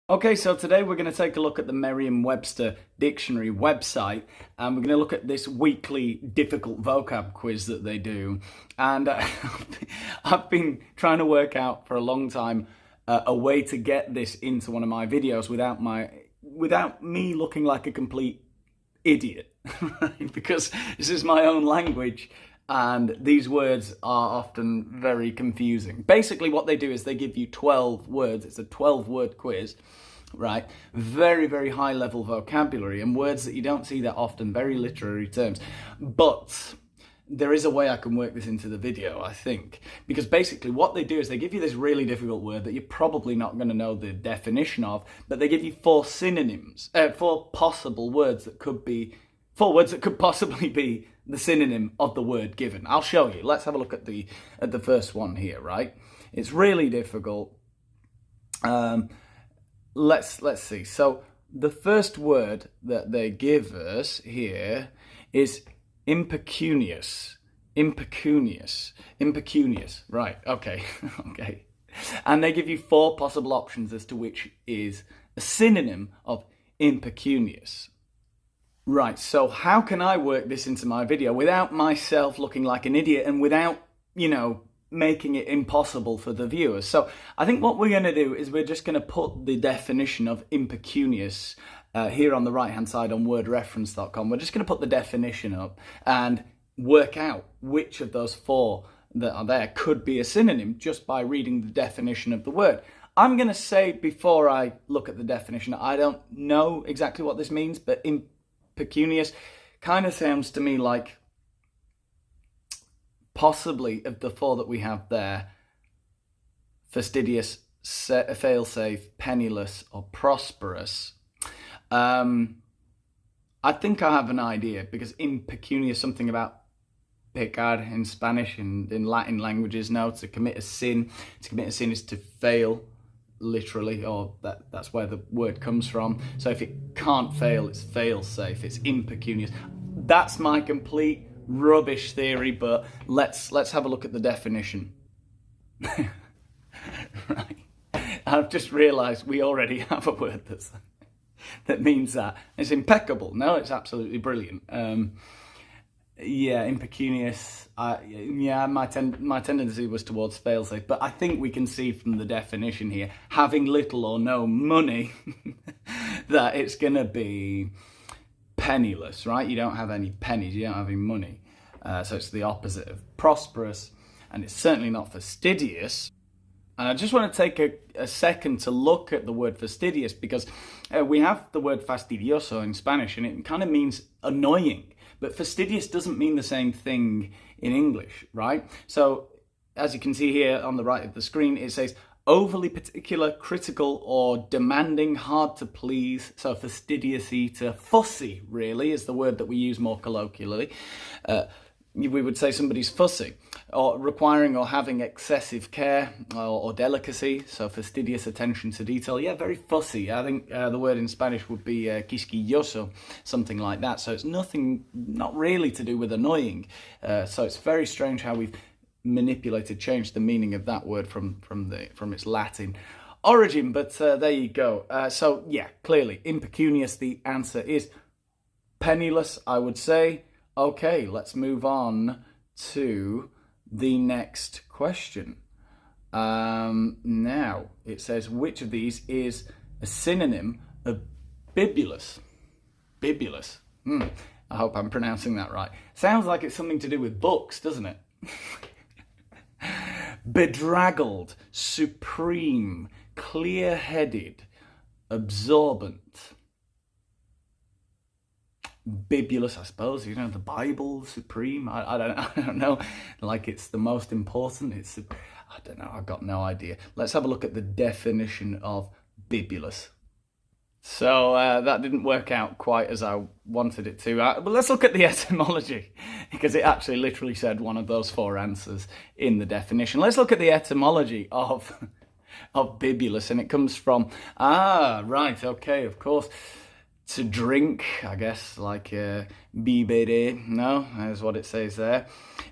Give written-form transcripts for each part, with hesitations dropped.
Okay, so today we're going to take a look at the Merriam-Webster dictionary website, and we're going to look at this weekly difficult vocab quiz that they do. And I've been trying to work out for a long time a way to get this into one of my videos without me looking like a complete idiot, right? Because this is my own language. And these words are often very confusing. Basically, what they do is they give you 12 words. It's a 12-word quiz, right? Very, very high-level vocabulary and words that you don't see that often, very literary terms. But there is a way I can work this into the video, I think. Because basically what they do is they give you this really difficult word that you're probably not going to know the definition of, but they give you four possible words that could be, four words that could possibly be the synonym of the word given. I'll show you. Let's have a look at the first one here, right? It's really difficult. Let's see. So the first word that they give us here is impecunious. Impecunious. Right. Okay. Okay. And they give you four possible options as to which is a synonym of impecunious. Right, so how can I work this into my video without myself looking like an idiot and without, making it impossible for the viewers? So I think what we're going to do is we're just going to put the definition of impecunious here on the right-hand side on wordreference.com. We're just going to put the definition up and work out which of those four that are there could be a synonym just by reading the definition of the word. I'm going to say before I look at the definition, I don't know exactly what this means, but impecunious kind of sounds to me like possibly of the four that we have there, fastidious, fail-safe, penniless, or prosperous. I think I have an idea, because impecunious, something about pecar in Spanish and in Latin languages. No, to commit a sin. To commit a sin is to fail, literally, or that's where the word comes from. So if it can't fail, it's fail-safe. It's impecunious. That's my complete rubbish theory, but let's have a look at the definition. Right. I've just realised we already have a word that means that. It's impeccable. No, it's absolutely brilliant. Yeah, impecunious. My tendency was towards failsafe, but I think we can see from the definition here, having little or no money, that it's going to be penniless, right? You don't have any pennies, you don't have any money. So it's the opposite of prosperous, and it's certainly not fastidious. And I just want to take a second to look at the word fastidious, because we have the word fastidioso in Spanish, and it kind of means annoying. But fastidious doesn't mean the same thing in English, right? So as you can see here on the right of the screen, it says overly particular, critical, or demanding, hard to please. So fastidious eater. Fussy, really, is the word that we use more colloquially. We would say somebody's fussy, or requiring or having excessive care or delicacy. So fastidious attention to detail. Yeah, very fussy. I think the word in Spanish would be quisquilloso, something like that. So it's not really to do with annoying. So it's very strange how we've changed the meaning of that word from its Latin origin. But there you go. So yeah, clearly impecunious. The answer is penniless, I would say. Okay, let's move on to the next question. Now, it says, which of these is a synonym of bibulus? Bibulus. I hope I'm pronouncing that right. Sounds like it's something to do with books, doesn't it? Bedraggled, supreme, clear-headed, absorbent. Bibulus, I suppose, the Bible, supreme. I don't know. Like it's the most important. I don't know. I've got no idea. Let's have a look at the definition of bibulus. So that didn't work out quite as I wanted it to. But let's look at the etymology, because it actually literally said one of those four answers in the definition. Let's look at the etymology of bibulus, and it comes from right, okay, of course. To drink, I guess, like bibere, no, that's what it says there.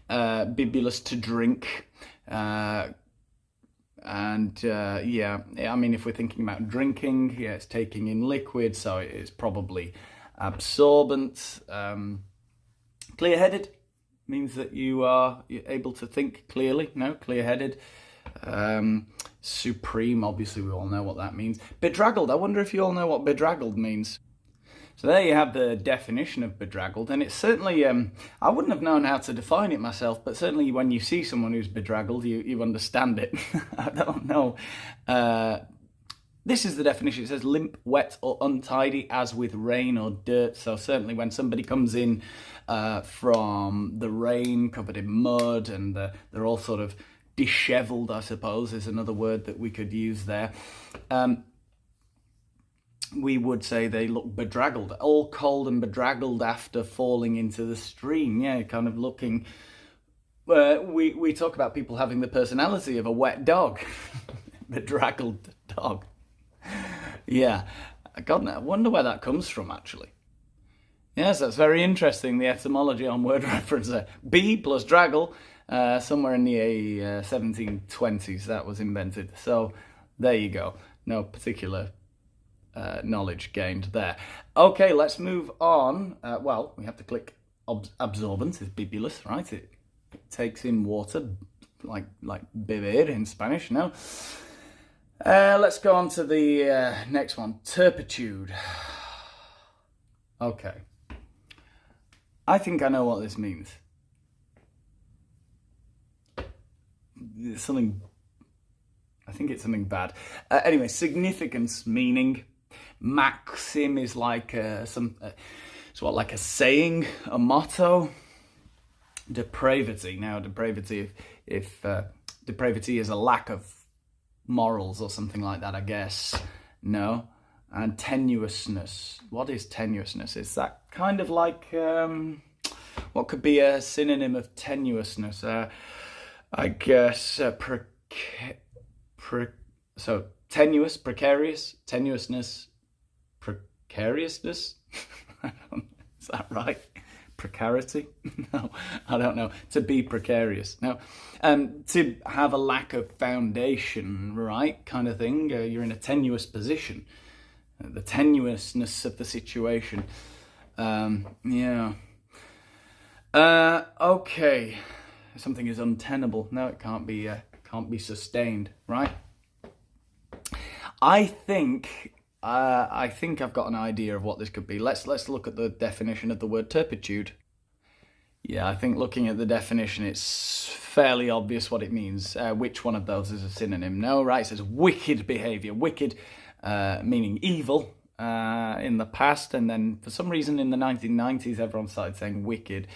Bibulus, to drink. And yeah, I mean, if we're thinking about drinking, yeah, it's taking in liquid, so it's probably absorbent. Clear-headed means that you're able to think clearly. No, clear-headed. Supreme, obviously we all know what that means. Bedraggled, I wonder if you all know what bedraggled means. So there you have the definition of bedraggled, and it's certainly, I wouldn't have known how to define it myself, but certainly when you see someone who's bedraggled, you understand it. I don't know. This is the definition. It says limp, wet, or untidy, as with rain or dirt. So certainly when somebody comes in from the rain, covered in mud, and they're all sort of dishevelled, I suppose, is another word that we could use there. We would say they look bedraggled, all cold and bedraggled after falling into the stream. Yeah, kind of looking... we talk about people having the personality of a wet dog. Bedraggled dog. Yeah, God, I wonder where that comes from, actually. Yes, that's very interesting, the etymology on word reference there. Be plus draggle, somewhere in the 1720s that was invented. So there you go. No particular knowledge gained there. Okay, let's move on. Well, we have to click absorbent, is Bibulus, right? It takes in water, like beber in Spanish, no? Let's go on to the next one, turpitude. Okay. I think I know what this means. It's something... I think it's something bad. Anyway, significance, meaning. Maxim is like it's what, like a saying, a motto. Depravity. Now, depravity, if depravity is a lack of morals or something like that, I guess. No. And tenuousness. What is tenuousness? Is that kind of like what could be a synonym of tenuousness? I guess so tenuous, precarious, tenuousness, precariousness. Is that right? Precarity? No, I don't know. To be precarious. No, to have a lack of foundation, right? Kind of thing. You're in a tenuous position. The tenuousness of the situation. Yeah. Okay. Something is untenable. No, it can't be sustained, right? I think I've got an idea of what this could be. Let's look at the definition of the word turpitude. Yeah, I think looking at the definition, it's fairly obvious what it means. Which one of those is a synonym? No, right? It says wicked behaviour. Wicked meaning evil in the past, and then for some reason in the 1990s, everyone started saying wicked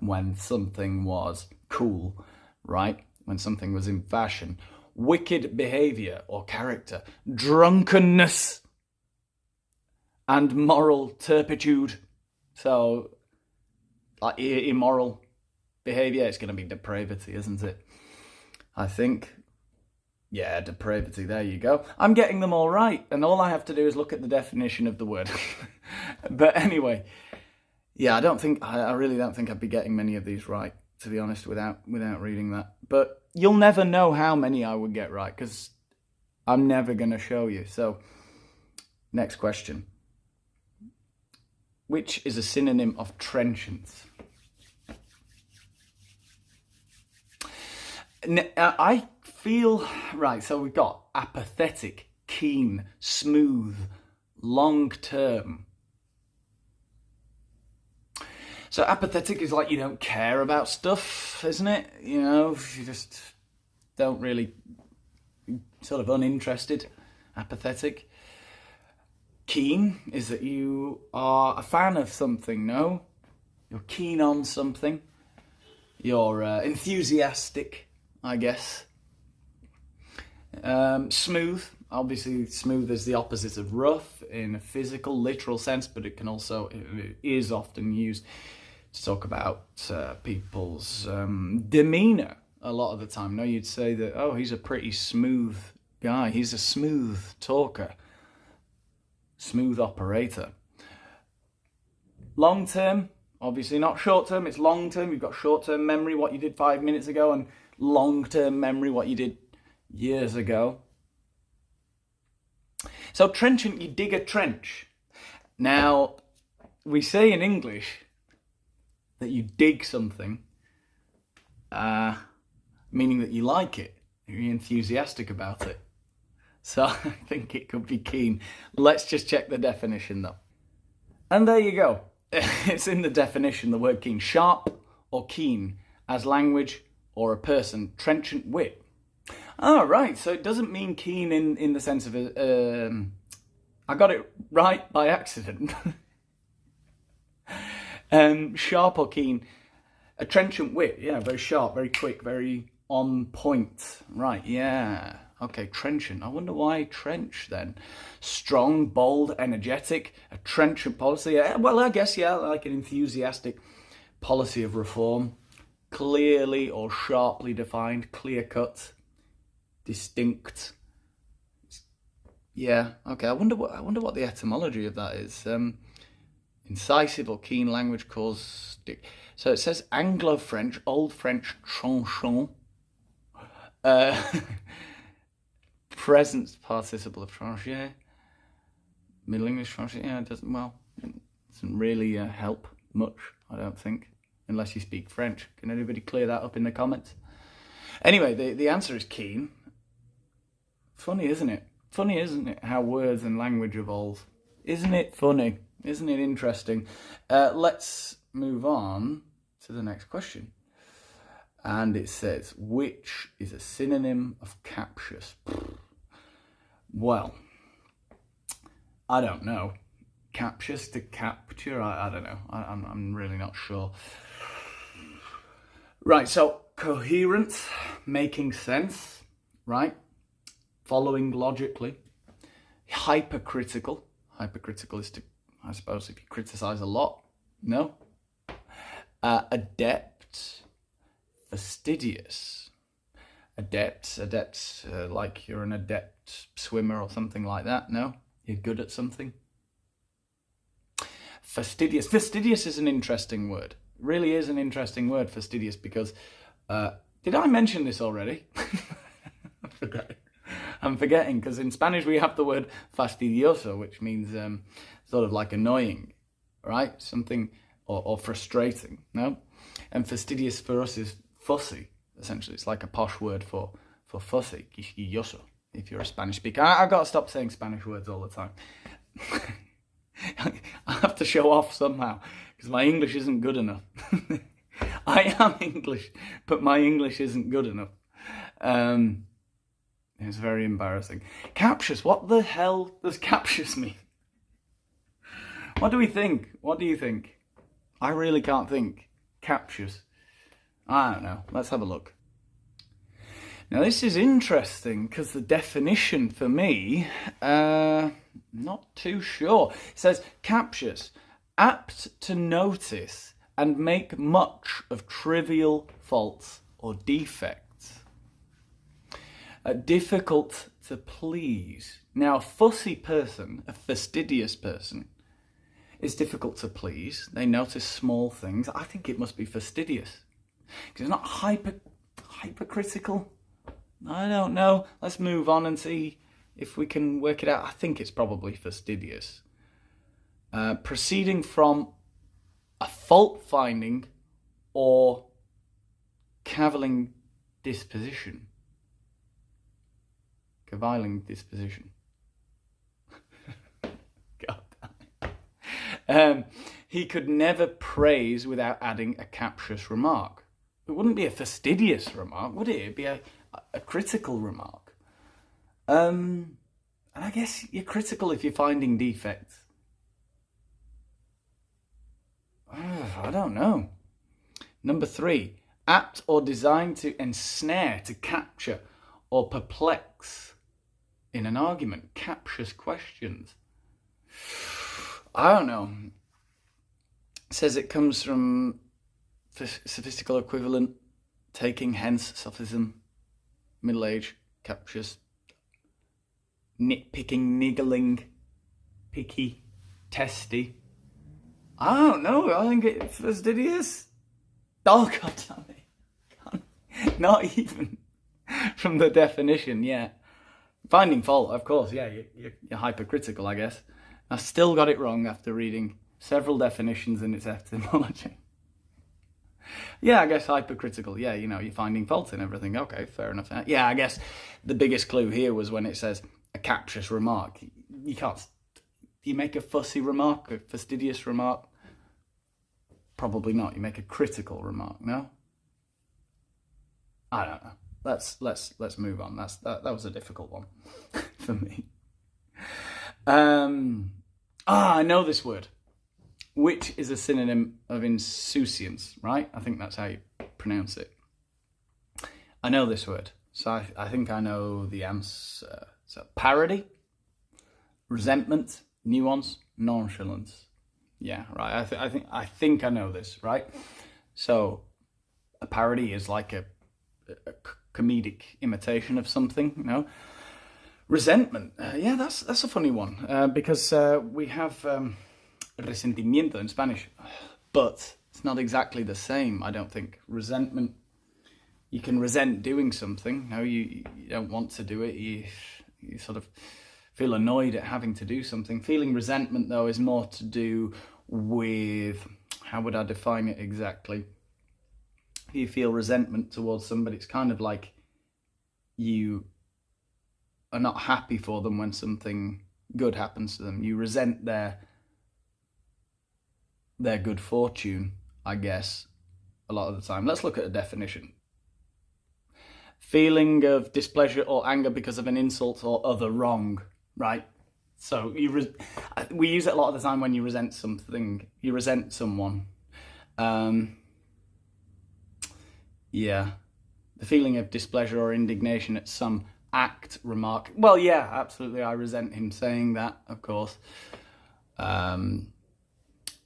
when something was cool, right? When something was in fashion. Wicked behaviour or character. Drunkenness and moral turpitude. So, like immoral behaviour, it's going to be depravity, isn't it? I think. Yeah, depravity, there you go. I'm getting them all right, and all I have to do is look at the definition of the word. But anyway, yeah, I really don't think I'd be getting many of these right, to be honest, without reading that. But you'll never know how many I would get right, because I'm never going to show you. So, next question. Which is a synonym of trenchant? I feel... Right, so we've got apathetic, keen, smooth, long-term. So apathetic is like you don't care about stuff, isn't it? You know, you just don't really... sort of uninterested. Apathetic. Keen is that you are a fan of something, no? You're keen on something. You're enthusiastic, I guess. Smooth. Obviously, smooth is the opposite of rough in a physical, literal sense, but it is often used to talk about people's demeanour a lot of the time. No, you'd say that, oh, he's a pretty smooth guy. He's a smooth talker. Smooth operator. Long term, obviously not short term, it's long term. You've got short term memory, what you did 5 minutes ago, and long term memory, what you did years ago. So trenchant, you dig a trench. Now, we say in English that you dig something, meaning that you like it, you're enthusiastic about it. So I think it could be keen. Let's just check the definition though. And there you go. It's in the definition, the word keen. Sharp or keen as language or a person. Trenchant wit. Oh, right. So it doesn't mean keen in the sense of... I got it right by accident. Sharp or keen. A trenchant wit. Yeah, very sharp, very quick, very on point. Right, yeah. Okay, trenchant. I wonder why trench then. Strong, bold, energetic. A trenchant policy. Yeah, well, I guess, yeah, like an enthusiastic policy of reform. Clearly or sharply defined. Clear-cut. Distinct. Yeah, okay. I wonder what the etymology of that is. Incisive or keen language caustic. So it says Anglo-French, Old French, tranchant. Present participle of trancher. Middle English trancher. Yeah, it doesn't really help much, I don't think, unless you speak French. Can anybody clear that up in the comments? Anyway, the answer is keen. Funny, isn't it? Funny, isn't it, how words and language evolve? Isn't it funny? Isn't it interesting? Let's move on to the next question. And it says, which is a synonym of captious? Well, I don't know. Captious to capture? I don't know. I'm really not sure. Right, so coherent, making sense, right? Following logically. Hypercritical. Hypercritical is to, I suppose, if you criticize a lot. No. Adept. Fastidious. Adept, like you're an adept swimmer or something like that. No? You're good at something. Fastidious. Fastidious is an interesting word. It really is an interesting word, fastidious, because... did I mention this already? I'm forgetting, because in Spanish we have the word fastidioso, which means sort of like annoying, right? Something, or frustrating, no? And fastidious for us is fussy, essentially. It's like a posh word for fussy, quisquilloso, if you're a Spanish speaker. I've got to stop saying Spanish words all the time. I have to show off somehow, because my English isn't good enough. I am English, but my English isn't good enough. It's very embarrassing. Captious, what the hell does captious mean? What do we think? What do you think? I really can't think. Captious. I don't know. Let's have a look. Now this is interesting because the definition for me, not too sure. It says captious, apt to notice and make much of trivial faults or defects. Difficult to please. Now, a fussy person, a fastidious person, is difficult to please. They notice small things. I think it must be fastidious. Because it's not hypercritical. I don't know. Let's move on and see if we can work it out. I think it's probably fastidious. Proceeding from a fault-finding or caviling disposition. Caviling disposition. God damn it. He could never praise without adding a captious remark. It wouldn't be a fastidious remark, would it? It'd be a critical remark. And I guess you're critical if you're finding defects. I don't know. Number 3. Apt or designed to ensnare, to capture or perplex in an argument. Captious questions. I don't know. It says it comes from sophistical equivalent, taking, hence, sophism, middle age, captious, nitpicking, niggling, picky, testy. I don't know. I think it's fastidious. Oh, God damn it. Not even. from the definition, yeah. Finding fault, of course, yeah, you're hypercritical, I guess. I still got it wrong after reading several definitions in its etymology. Yeah, I guess hypercritical, yeah, you know, you're finding fault in everything. Okay, fair enough. Yeah, I guess the biggest clue here was when it says a captious remark. You can't, do you make a fussy remark, a fastidious remark? Probably not. You make a critical remark, no? I don't know. Let's move on. That was a difficult one for me. I know this word, which is a synonym of insouciance, right? I think that's how you pronounce it. I know this word, so I think I know the answer. So parody, resentment, nuance, nonchalance. Yeah, right. I think I know this, right? So a parody is like a comedic imitation of something, you know. Resentment, yeah, that's a funny one, because we have resentimiento in Spanish, but it's not exactly the same, I don't think. Resentment, you can resent doing something, no, you don't want to do it, you sort of feel annoyed at having to do something. Feeling resentment, though, is more to do with, how would I define it exactly? If you feel resentment towards somebody, it's kind of like you are not happy for them when something good happens to them. You resent their good fortune, I guess, a lot of the time. Let's look at a definition. Feeling of displeasure or anger because of an insult or other wrong, right? So we use it a lot of the time when you resent something, you resent someone. Yeah, the feeling of displeasure or indignation at some act, remark. Well, yeah, absolutely, I resent him saying that, of course.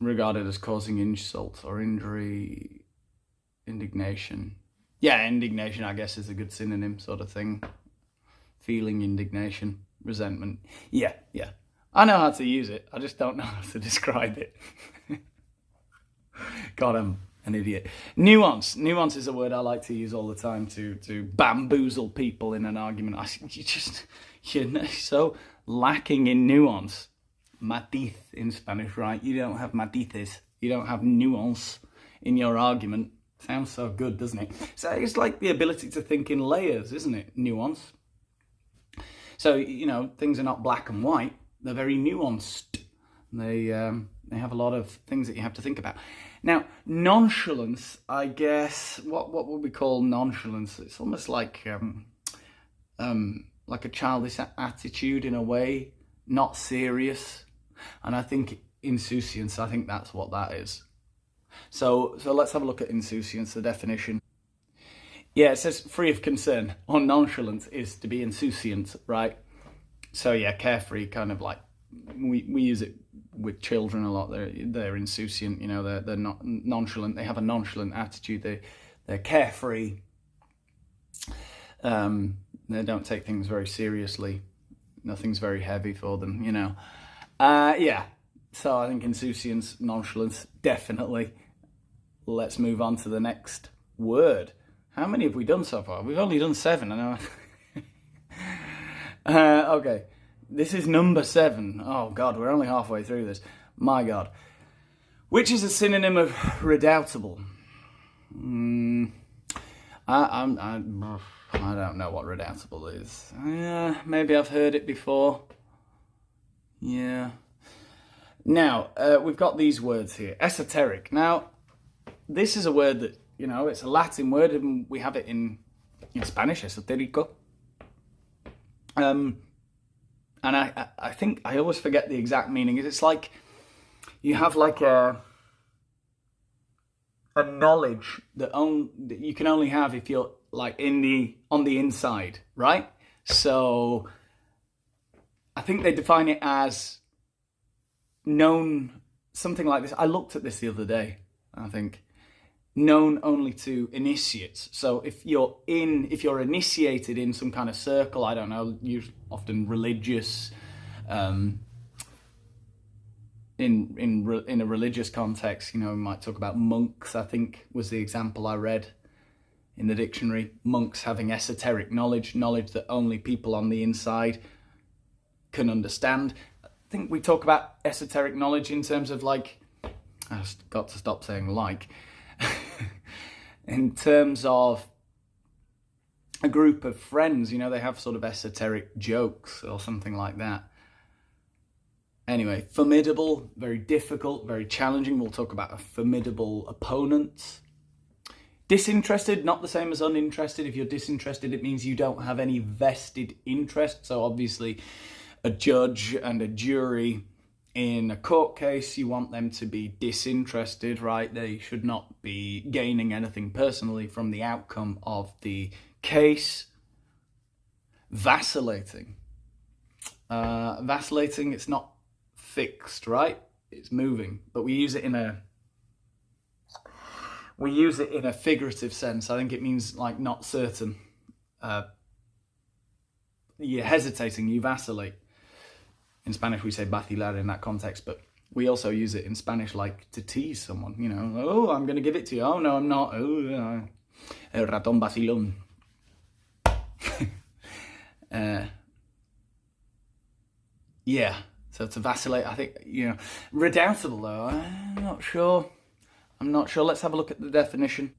Regarded as causing insult or injury, indignation. Yeah, indignation, I guess, is a good synonym sort of thing. Feeling indignation, resentment. Yeah. I know how to use it, I just don't know how to describe it. God, I'm an idiot. Nuance. Nuance is a word I like to use all the time to bamboozle people in an argument. You're so lacking in nuance. Matiz in Spanish, right? You don't have matices. You don't have nuance in your argument. Sounds so good, doesn't it? So it's like the ability to think in layers, isn't it? Nuance. So, you know, things are not black and white. They're very nuanced. They have a lot of things that you have to think about. Now, nonchalance, I guess, what would we call nonchalance? It's almost like a childish attitude in a way, not serious. And I think insouciance, I think that's what that is. So let's have a look at insouciance, the definition. Yeah, it says free of concern or nonchalant is to be insouciant, right? So yeah, carefree, kind of like, we use it with children a lot. They're insouciant, you know, they're not nonchalant. They have a nonchalant attitude. They're carefree. They don't take things very seriously. Nothing's very heavy for them, you know. Yeah, so I think insouciance, nonchalance, definitely. Let's move on to the next word. How many have we done so far? We've only done 7, I know. Okay, this is number 7. Oh God, we're only halfway through this. My God. Which is a synonym of redoubtable? I don't know what redoubtable is. Maybe I've heard it before. Yeah. Now, we've got these words here. Esoteric. Now, this is a word that, you know, it's a Latin word, and we have it in Spanish, esotérico. And I think I always forget the exact meaning. It's like you have like a knowledge that you can only have if you're like on the inside, right? So I think they define it as known, something like this. I looked at this the other day, I think. Known only to initiates. So if you're initiated in some kind of circle, I don't know, often religious, in a religious context, you know, we might talk about monks, I think was the example I read. in the dictionary. Monks having esoteric knowledge, knowledge that only people on the inside can understand. I think we talk about esoteric knowledge in terms of like, I've got to stop saying like, in terms of a group of friends, you know, they have sort of esoteric jokes or something like that. Anyway, formidable, very difficult, very challenging. We'll talk about a formidable opponent. Disinterested, not the same as uninterested. If you're disinterested, it means you don't have any vested interest. So obviously, a judge and a jury in a court case, you want them to be disinterested, right? They should not be gaining anything personally from the outcome of the case. Vacillating. Vacillating, it's not fixed, right? It's moving, but we use it in a figurative sense. I think it means like not certain. You're hesitating, you vacillate. In Spanish we say vacilar in that context, but we also use it in Spanish like to tease someone, you know. Oh, I'm going to give it to you. Oh, no, I'm not. Oh, el ratón vacilón. Yeah, so to vacillate, I think, you know. Redoubtable, though, I'm not sure. Let's have a look at the definition.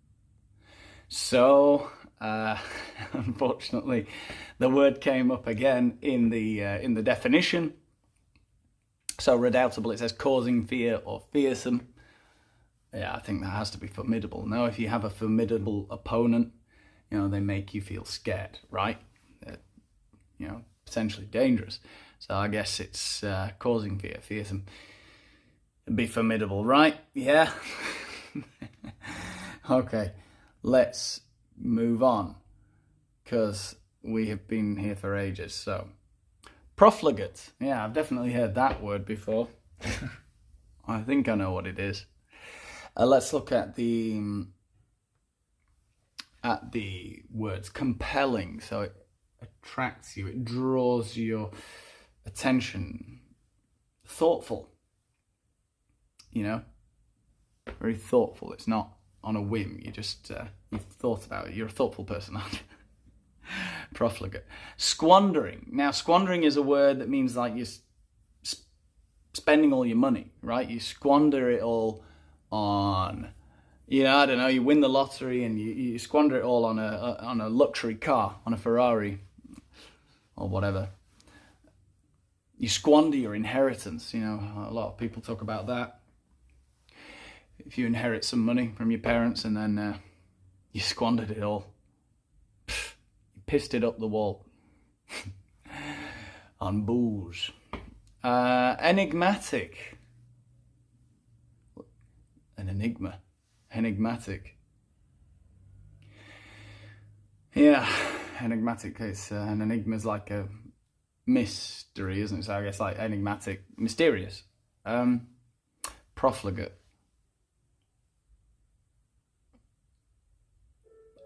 So, unfortunately, the word came up again in the definition. So redoubtable, it says causing fear or fearsome. Yeah, I think that has to be formidable. Now, if you have a formidable opponent, you know, they make you feel scared, right? They're, you know, potentially dangerous. So I guess it's causing fear, fearsome. It'd be formidable, right? Yeah. Okay, let's move on, because we have been here for ages. So, profligate. Yeah, I've definitely heard that word before. I think I know what it is. Let's look at the words. Compelling. So it attracts you. It draws your attention. Thoughtful. You know, very thoughtful. It's not on a whim. You just you've thought about it. You're a thoughtful person, aren't you? Profligate. Squandering. Now, squandering is a word that means like you're spending all your money, right? You squander it all on, you know, I don't know, you win the lottery and you squander it all on a luxury car, on a Ferrari or whatever. You squander your inheritance, you know, a lot of people talk about that. If you inherit some money from your parents and then you squandered it all. Pissed it up the wall on booze. Enigmatic. An enigma. Enigmatic. Yeah, enigmatic. It's an enigma is like a mystery, isn't it? So I guess like enigmatic, mysterious. Profligate.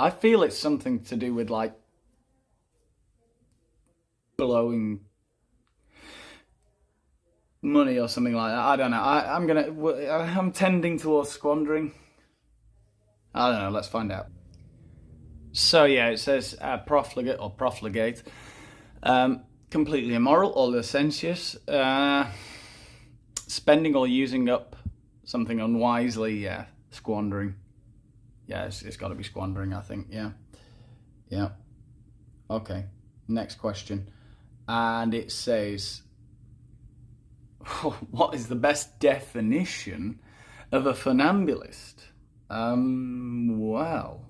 I feel it's something to do with like blowing money or something like that. I don't know. I'm tending towards squandering. I don't know. Let's find out. So yeah, it says profligate or profligate. Completely immoral or licentious. Spending or using up something unwisely. Yeah, squandering. Yeah, it's got to be squandering, I think. Yeah. Okay. Next question. And it says, what is the best definition of a funambulist? Well,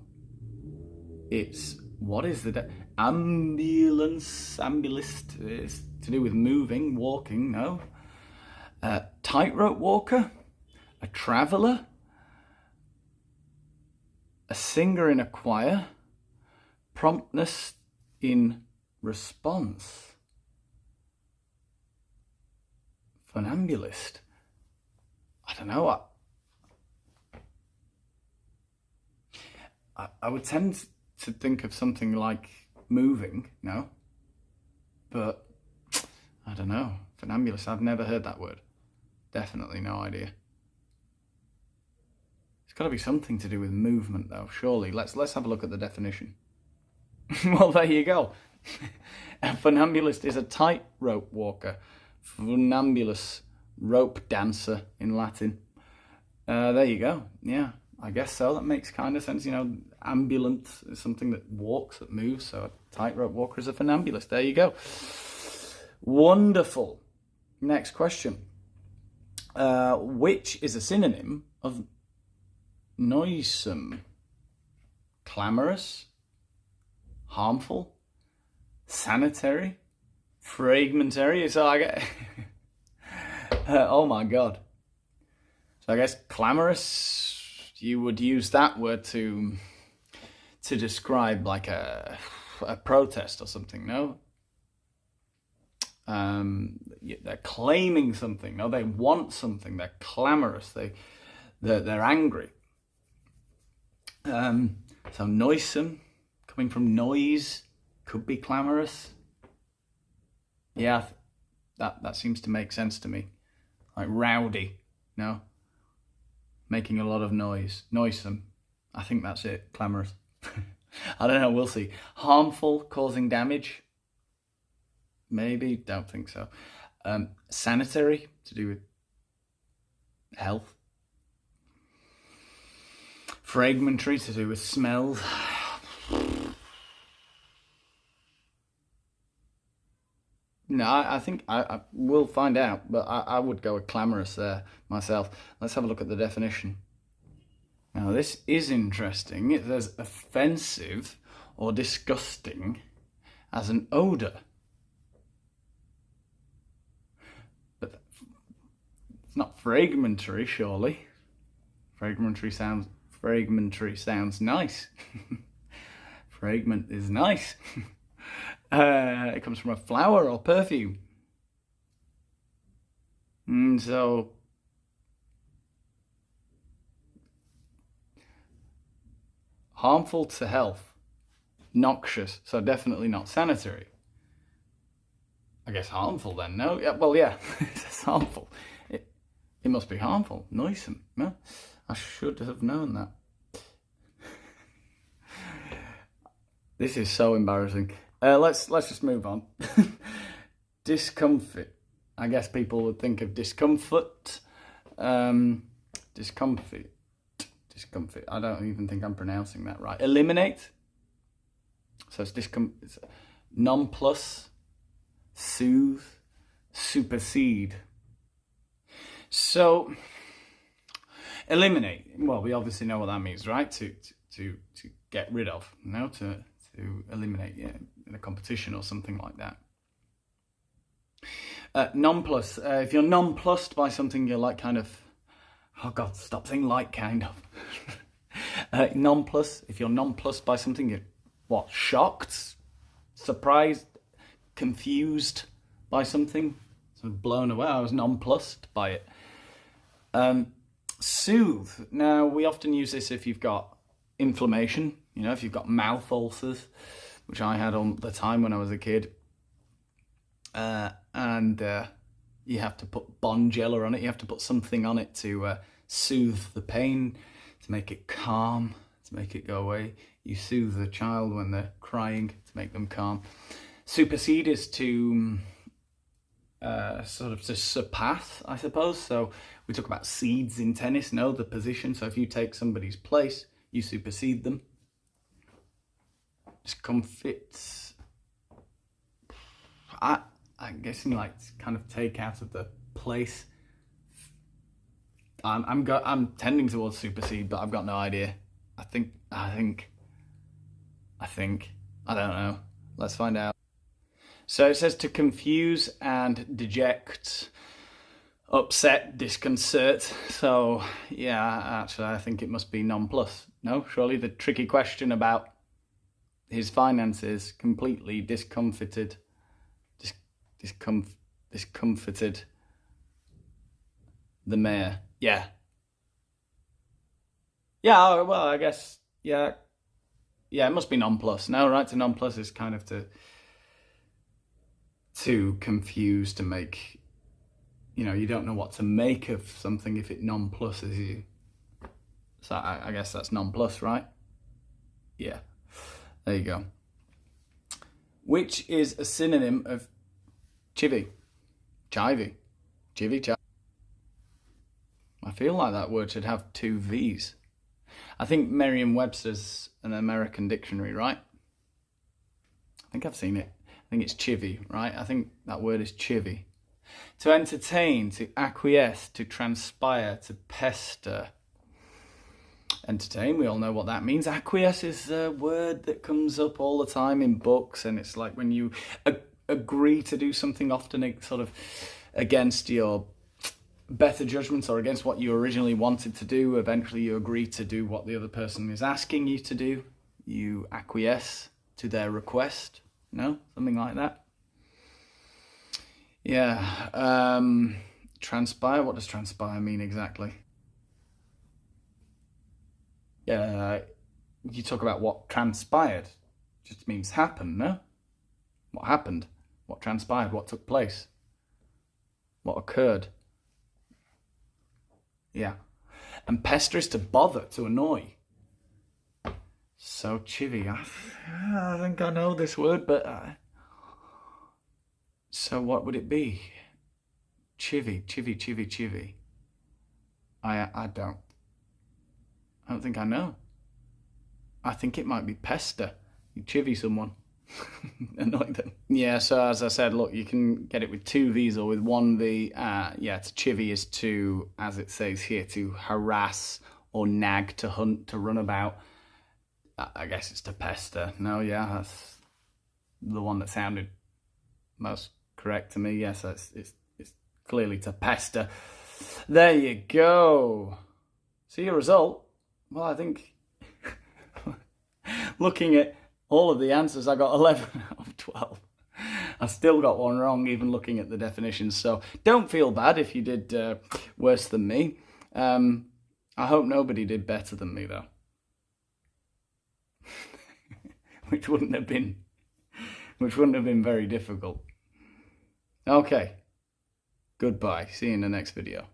it's, what is the ambulist? It's to do with moving, walking, no. Tightrope walker? A traveller? A singer in a choir? Promptness in response? Funambulist. I don't know. I would tend to think of something like moving, no? But I don't know. Funambulist, I've never heard that word. Definitely no idea. It's got to be something to do with movement, though, surely. Let's have a look at the definition. Well, there you go. A funambulist is a tightrope walker. Funambulus, rope dancer in Latin. There you go. Yeah, I guess so. That makes kind of sense. You know, ambulant is something that walks, that moves. So a tightrope walker is a funambulist. There you go. Wonderful. Next question. Which is a synonym of noisome? Clamorous? Harmful? Sanitary? Fragmentary? So I get... oh my god. So I guess clamorous, you would use that word to describe like a protest or something, no? They're claiming something, no? They want something, they're clamorous, they're angry. So noisome, coming from noise, could be clamorous. Yeah, that seems to make sense to me. Like rowdy, no? Making a lot of noise. Noisome. I think that's it. Clamorous. I don't know, we'll see. Harmful, causing damage. Maybe, don't think so. Sanitary, to do with health. Fragmentary, to do with smells. No, I think I will find out, but I would go with clamorous there myself. Let's have a look at the definition. Now, this is interesting. It says offensive or disgusting as an odour. But it's not fragmentary, surely. Fragmentary sounds nice. Fragment is nice. It comes from a flower or perfume. So harmful to health, noxious, so definitely not sanitary. I guess harmful then, no? Yeah, well, yeah, it's harmful. It must be harmful, noisome. No? I should have known that. This is so embarrassing. Let's just move on. Discomfit. I guess people would think of discomfort. Discomfit. I don't even think I'm pronouncing that right. Eliminate. So it's it's nonplus, soothe, supersede. So eliminate. Well, we obviously know what that means, right? To get rid of. No, to eliminate, yeah, in a competition or something like that. Nonplus. If you're nonplussed by something, you're like kind of, oh god, stop saying like kind of. Nonplus. If you're nonplussed by something, you're what? Shocked, surprised, confused by something, sort of blown away. I was nonplussed by it. Soothe. Now, we often use this if you've got inflammation. You know, if you've got mouth ulcers, which I had all the time when I was a kid, and you have to put Bonjela on it. You have to put something on it to soothe the pain, to make it calm, to make it go away. You soothe the child when they're crying to make them calm. Supersede is to sort of to surpass, I suppose. So we talk about seeds in tennis, no, the position. So if you take somebody's place, you supersede them. Discomfit. I'm guessing like kind of take out of the place. I'm tending towards supersede, but I've got no idea. I think. I don't know. Let's find out. So it says to confuse and deject, upset, disconcert. So yeah, actually, I think it must be nonplus. No, surely the tricky question about his finances completely discomfited, discomfited the mayor. Yeah. Yeah, well, I guess, yeah. Yeah, it must be nonplus. No, right, to nonplus is kind of to confuse, to make, you know, you don't know what to make of something if it nonpluses you. So I guess that's non-plus, right? Yeah, there you go. Which is a synonym of chivvy? Chivy. Chivvy, chivy. I feel like that word should have 2 V's. I think Merriam-Webster's an American dictionary, right? I think I've seen it. I think it's chivvy, right? I think that word is chivvy. To entertain, to acquiesce, to transpire, to pester. Entertain, we all know what that means. Acquiesce is a word that comes up all the time in books, and it's like when you agree to do something, often sort of against your better judgment or against what you originally wanted to do. Eventually you agree to do what the other person is asking you to do. You acquiesce to their request. No? Something like that. Yeah. Transpire, what does transpire mean exactly? You talk about what transpired. It just means happened, no? What happened? What transpired? What took place? What occurred? Yeah. And pester is to bother, to annoy. So chivvy. I think I know this word, but... So what would it be? Chivvy, chivvy, chivvy, chivvy. I don't think I know. I think it might be pester. You chivvy someone. Annoy them. Yeah, so as I said, look, you can get it with 2 V's or with 1 V. Yeah, to chivvy is to, as it says here, to harass or nag, to hunt, to run about. I guess it's to pester. No, yeah, that's the one that sounded most correct to me. Yes, it's clearly to pester. There you go. See your result? Well, I think looking at all of the answers, I got 11 out of 12. I still got one wrong, even looking at the definitions. So don't feel bad if you did worse than me. I hope nobody did better than me, though. which wouldn't have been very difficult. Okay. Goodbye. See you in the next video.